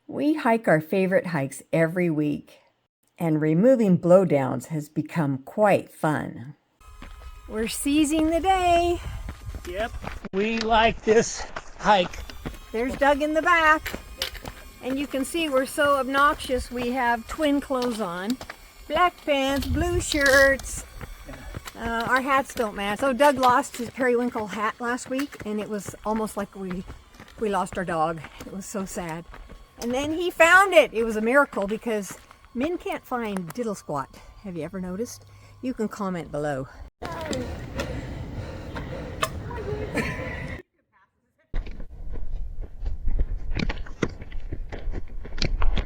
We hike our favorite hikes every week, and removing blowdowns has become quite fun. We're seizing the day. Yep, we like this hike. There's Doug in the back, and you can see we're so obnoxious we have twin clothes on. Black pants, blue shirts. Our hats don't match. So Doug lost his periwinkle hat last week, and it was almost like we lost our dog. It was so sad. And then he found it. It was a miracle because men can't find diddle squat. Have you ever noticed? You can comment below.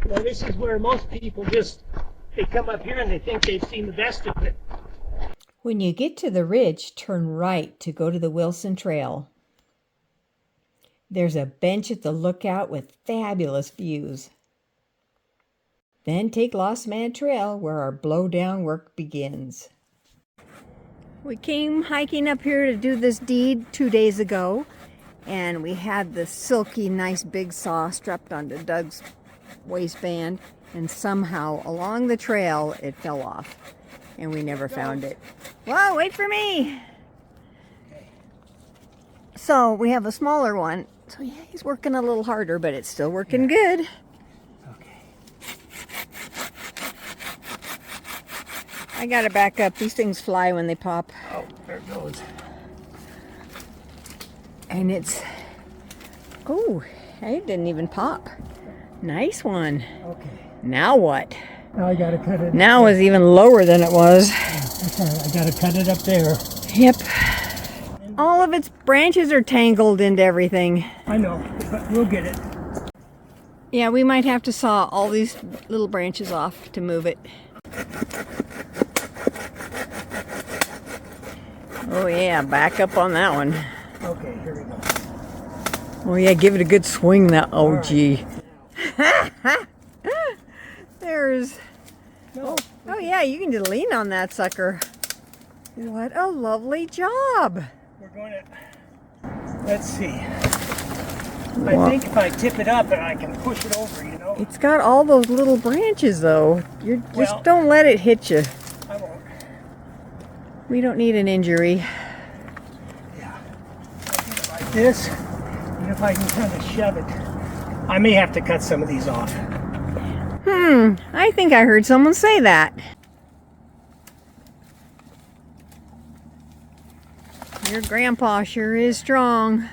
Well, this is where most people they come up here and they think they've seen the best of it. When you get to the ridge, turn right to go to the Wilson Trail. There's a bench at the lookout with fabulous views. Then take Lost Man Trail where our blowdown work begins. We came hiking up here to do this deed 2 days ago, and we had the silky nice big saw strapped onto Doug's waistband, and somehow along the trail it fell off and we never found it. Whoa, wait for me. So we have a smaller one. So yeah, he's working a little harder, but it's still working good. Okay. I gotta back up. These things fly when they pop. Oh, there it goes. And it's, oh, it didn't even pop. Nice one. Okay. Now what? Now I gotta cut it. Now it's even lower than it was. I gotta cut it up there. Yep. All of its branches are tangled into everything. I know, but we'll get it. Yeah, we might have to saw all these little branches off to move it. Oh yeah, back up on that one. Okay, here we go. Oh yeah, give it a good swing that, oh right. gee. There's, oh yeah, you can just lean on that sucker. What a lovely job. We're going to, let's see. I think if I tip it up and I can push it over, you know. It's got all those little branches though. Just don't let it hit you. I won't. We don't need an injury. Yeah. I do it like this, and if I can kind of shove it, I may have to cut some of these off. I think I heard someone say that. Your grandpa sure is strong.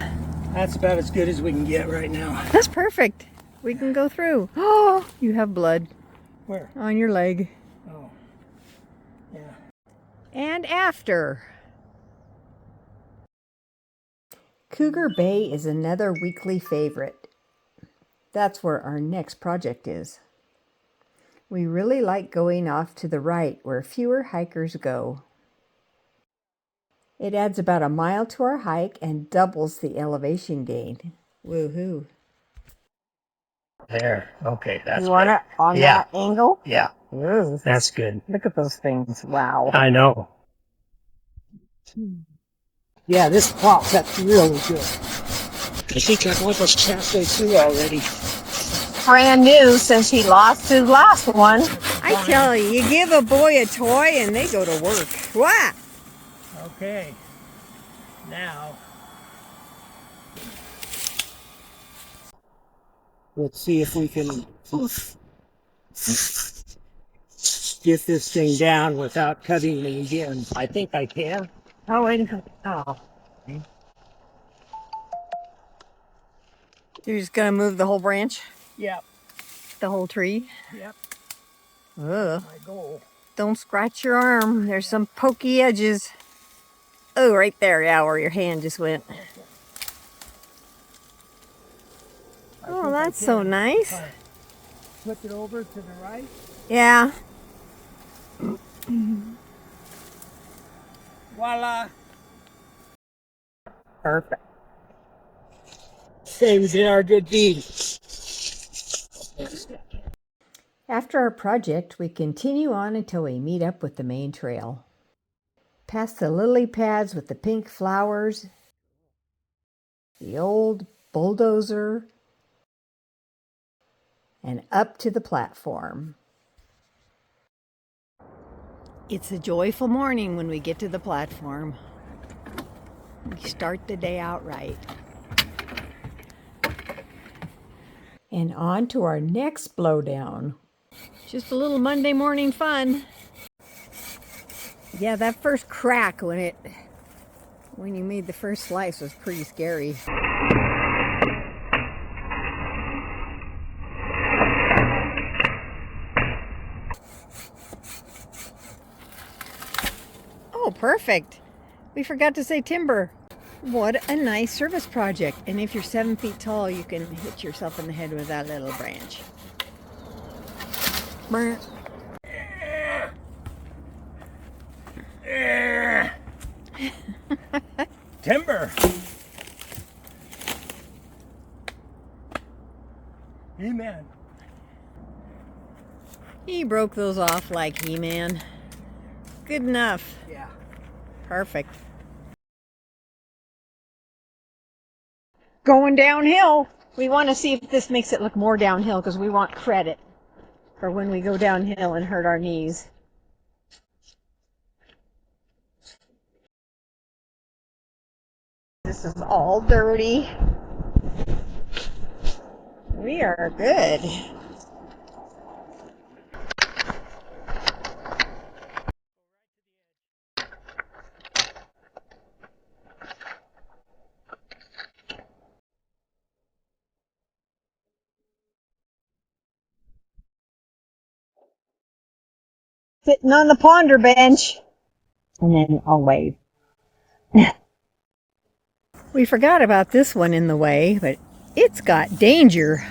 That's about as good as we can get right now. That's perfect. We can go through. Oh, you have blood. Where? On your leg. Oh. Yeah. And after. Cougar Bay is another weekly favorite. That's where our next project is. We really like going off to the right where fewer hikers go. It adds about a mile to our hike and doubles the elevation gain. Woohoo. There. Okay, that's You want it on that angle? Yeah. Ooh, That's good. look at those things. Wow. I know. Yeah, this pops. That's really good. I think I've almost halfway through already. Brand new since he lost his last one. I tell you, you give a boy a toy and they go to work. What? Okay. Now, let's see if we can get this thing down without cutting it again. I think I can. Oh, wait a minute. Oh. You're just gonna move the whole branch? Yep. The whole tree? Yep. Ugh. My goal. Don't scratch your arm. There's some pokey edges. Oh, right there, yeah, where your hand just went. Oh, that's so nice. Flip it over to the right. Yeah. Voila. Perfect. Okay, we did our good deed. After our project, we continue on until we meet up with the main trail. Past the lily pads with the pink flowers, the old bulldozer, and up to the platform. It's a joyful morning when we get to the platform. We start the day out right. And on to our next blowdown. Just a little Monday morning fun. Yeah, that first crack when you made the first slice was pretty scary. Oh, perfect. We forgot to say timber. What a nice service project. And if you're 7 feet tall, you can hit yourself in the head with that little branch. Timber. He-Man. He broke those off like He-Man. Good enough. Yeah. Perfect. Going downhill. We want to see if this makes it look more downhill because we want credit for when we go downhill and hurt our knees. This is all dirty. We are good. Sitting on the ponder bench. And then I'll wave. We forgot about this one in the way, but it's got danger.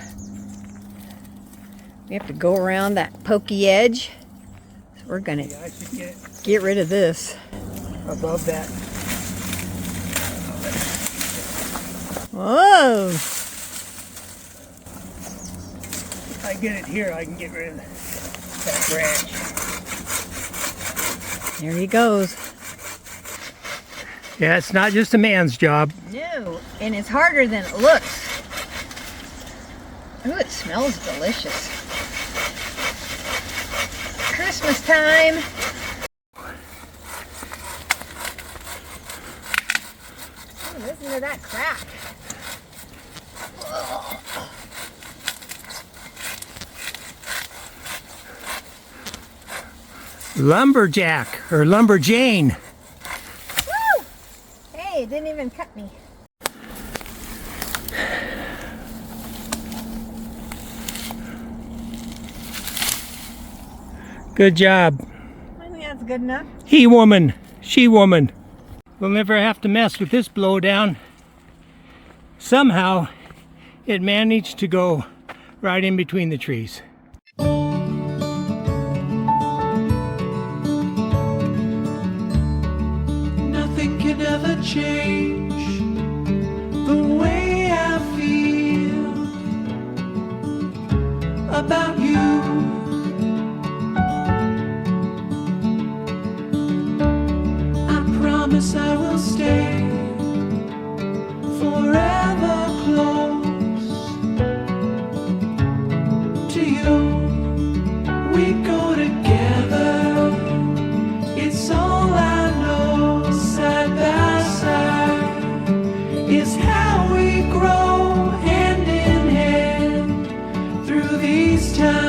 We have to go around that pokey edge. So we're gonna get rid of this. Above that. Whoa! If I get it here, I can get rid of that branch. There he goes. Yeah, it's not just a man's job. No, and it's harder than it looks. Ooh, it smells delicious. Christmas time. Oh, listen to that crack. Lumberjack or Lumberjane. Woo! Hey, it didn't even cut me. Good job. I think that's good enough. He woman, she woman. We'll never have to mess with this blowdown. Somehow, it managed to go right in between the trees. Nothing can ever change the way I feel about you. I promise I will stay forever close to you. We go together. It's all I know. Side by side is how we grow, hand in hand through these times.